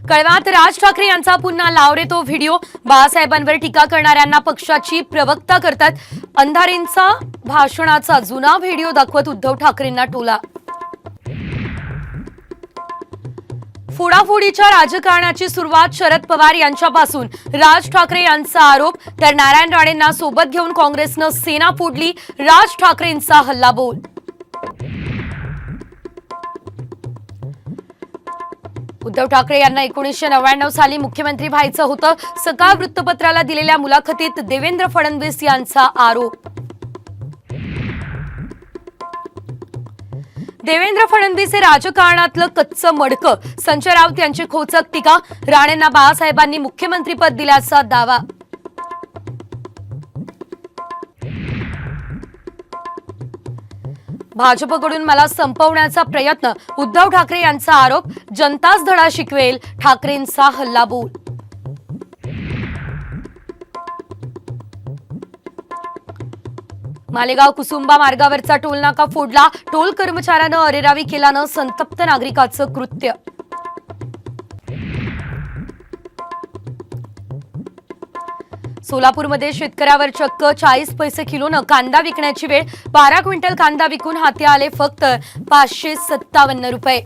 कळव्यात राज ठाकरे यांचा पुन्हा लावरे तो व्हिडिओ। बाळासाहेबांवर टीका करणाऱ्यांना पक्षाची प्रवक्ता करतात। अंधारेंचा भाषणाचा जुना व्हिडिओ दाखवत उद्धव ठाकरेंना टोला। फोडाफोडीच्या राजकारणाची सुरुवात शरद पवार यांच्यापासून। राज ठाकरे यांचा आरोप, तर नारायण राणेंना सोबत घेऊन काँग्रेसनं सेना फोडली। राज ठाकरेंचा हल्लाबोल। उद्धव ठाकरे यांना 1999 साली मुख्यमंत्री व्हायचं होतं। सकाळ वृत्तपत्राला दिलेल्या मुलाखतीत देवेंद्र फडणवीस यांचा आरोप। देवेंद्र फडणवीस हे राजकारणातलं कच्चं मडकं। संजय राऊत यांची खोचक टीका। राणेंना बाळासाहेबांनी मुख्यमंत्रीपद दिल्याचा दावा। भाजपकडून मला संपवण्याचा प्रयत्न, उद्धव ठाकरे यांचा आरोप। जनताच धडा शिकवेल, ठाकरेंचा हल्लाबोल। मालेगाव कुसुंबा मार्गावरचा टोलनाका फोडला। टोल कर्मचाऱ्यानं अरेरावी केल्यानं संतप्त नागरिकाचं कृत्य। सोलापूरमध्ये शेतकऱ्यावर चक्क 40 पैसे किलोनं कांदा विकण्याची वेळ। 12 क्विंटल कांदा विकून हाती आले फक्त 557 रुपये।